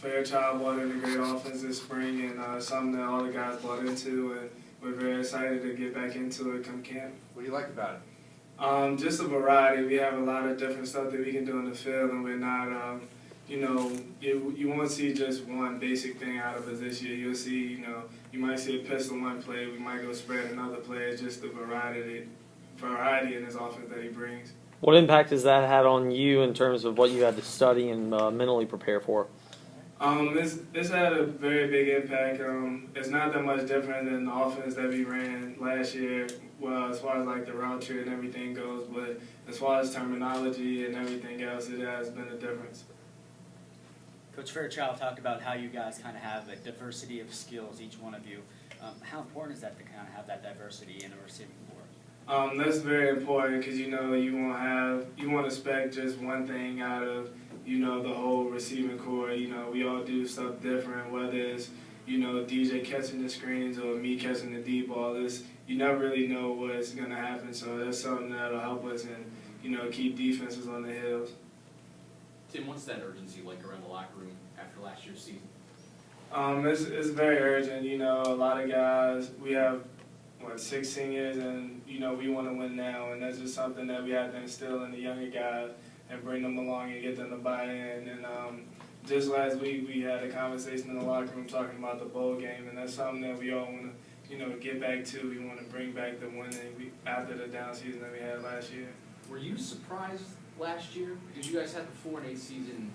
Fairchild brought in a great offense this spring, and something that all the guys bought into, and we're very excited to get back into it come camp. What do you like about it? Just a variety. We have a lot of different stuff that we can do in the field, and we're not, you won't see just one basic thing out of us this year. You'll see, you might see a pistol one play, we might go spread another play. It's just the variety in his offense that he brings. What impact has that had on you in terms of what you had to study and mentally prepare for? It's had a very big impact. It's not that much different than the offense that we ran last year. Well, as far as like the route tree and everything goes, but as far as terminology and everything else, it has been a difference. Coach Fairchild talked about how you guys kind of have a diversity of skills, each one of you. How important is that to kind of have that diversity in a receiving corps? That's very important because you won't expect just one thing out of the whole receiving corps. We all do stuff different, whether it's DJ catching the screens or me catching the deep ball. You never really know what's gonna happen, so that's something that'll help us and keep defenses on the heels. Tim, what's that urgency like around the locker room after last year's season? It's very urgent. A lot of guys. We have 6 seniors, and we want to win now, and that's just something that we have to instill in the younger guys and bring them along and get them to buy in. And just last week we had a conversation in the locker room talking about the bowl game, and that's something that we all want to get back to. We want to bring back the winning after the down season that we had last year. Were you surprised last year? Because you guys had the 4-8 season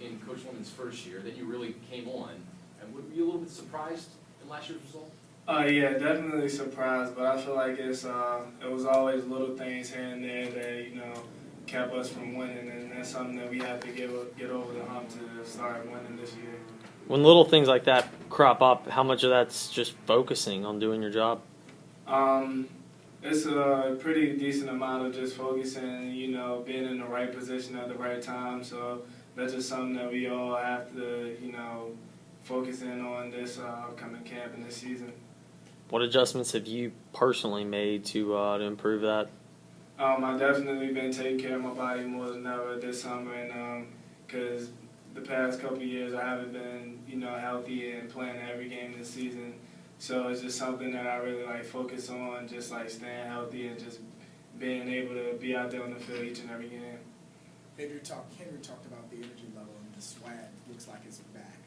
in Coach Lemon's first year, then you really came on. And were you a little bit surprised in last year's result? Yeah, definitely surprised, but I feel like it was always little things here and there that kept us from winning, and that's something that we have to get over the hump to start winning this year. When little things like that crop up, how much of that's just focusing on doing your job? It's a pretty decent amount of just focusing, being in the right position at the right time. So that's just something that we all have to, focus in on this upcoming camp and this season. What adjustments have you personally made to improve that? I've definitely been taking care of my body more than ever this summer, and because the past couple of years I haven't been, healthy and playing every game this season. So it's just something that I really focus on, just staying healthy and just being able to be out there on the field each and every game. Henry talked about the energy level and the swag looks like it's back.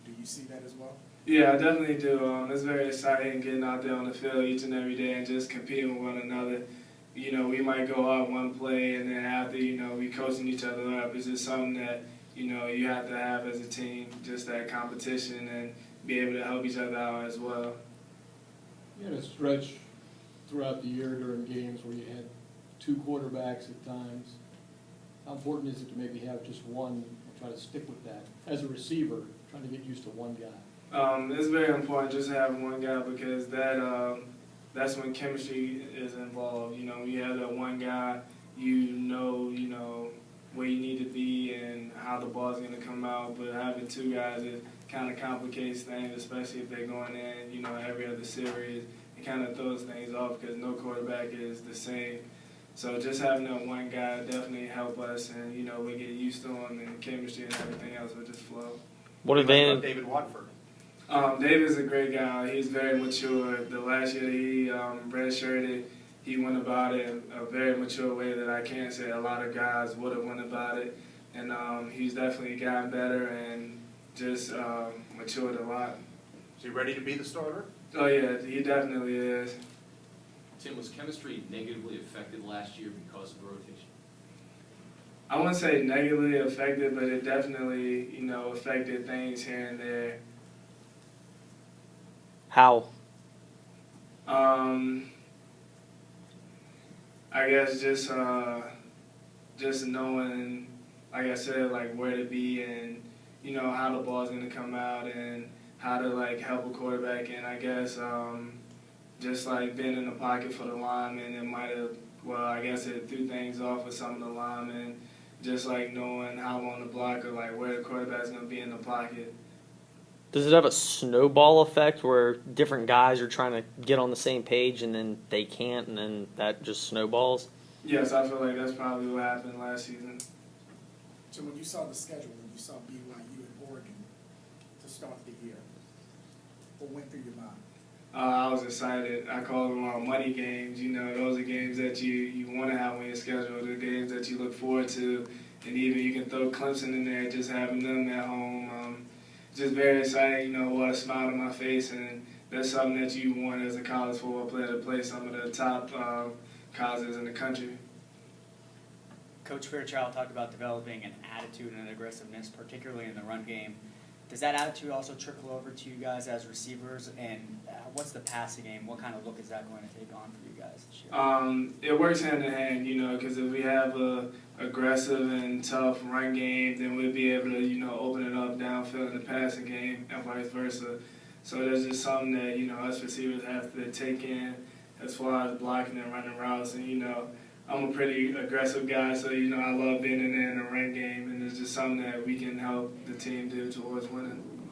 Do you see that as well? Yeah, I definitely do. It's very exciting getting out there on the field each and every day and just competing with one another. We might go out one play and then after, we coaching each other up. It's just something that, you have to have as a team, just that competition and be able to help each other out as well. You had a stretch throughout the year during games where you had 2 quarterbacks at times. How important is it to maybe have just one and try to stick with that? As a receiver, trying to get used to one guy. It's very important just having one guy because that's when chemistry is involved. When you have that one guy, you know where you need to be and how the ball's going to come out. But having 2 guys, it kind of complicates things, especially if they're going in, every other series. It kind of throws things off because no quarterback is the same. So just having that one guy definitely help us, and we get used to him, and chemistry and everything else will just flow. What advantage? David Watford. David's a great guy. He's very mature. The last year he redshirted, he went about it in a very mature way that I can't say a lot of guys would have went about it. And he's definitely gotten better and just matured a lot. Is he ready to be the starter? Oh yeah, he definitely is. Tim, was chemistry negatively affected last year because of the rotation? I wouldn't say negatively affected, but it definitely, affected things here and there. How? I guess just knowing, like I said, where to be and how the ball's gonna come out and how to help a quarterback. And I guess just being in the pocket for the lineman, it might have, I guess it threw things off with some of the linemen. Just knowing how long to block or where the quarterback's gonna be in the pocket. Does it have a snowball effect where different guys are trying to get on the same page and then they can't, and then that just snowballs? Yes, I feel like that's probably what happened last season. So when you saw the schedule and you saw BYU and Oregon, start the year? What went through your mind? I was excited. I call them money games. You know, those are games that you want to have on your schedule, the games that you look forward to. And even you can throw Clemson in there, just having them at home. Just very excited, you know, what a smile on my face. And that's something that you want as a college football player, to play some of the top colleges in the country. Coach Fairchild talked about developing an attitude and an aggressiveness, particularly in the run game. Does that attitude also trickle over to you guys as receivers? And what's the passing game? What kind of look is that going to take on for you guys this year? It works hand in hand, you know, because if we have a aggressive and tough run game, then we'll be able to, you know, open it up downfield in the passing game and vice versa. So that's just something that, you know, us receivers have to take in as far as blocking and running routes. And, you know, I'm a pretty aggressive guy, so, you know, I love being in there in the run game, and it's just something that we can help the team do towards winning.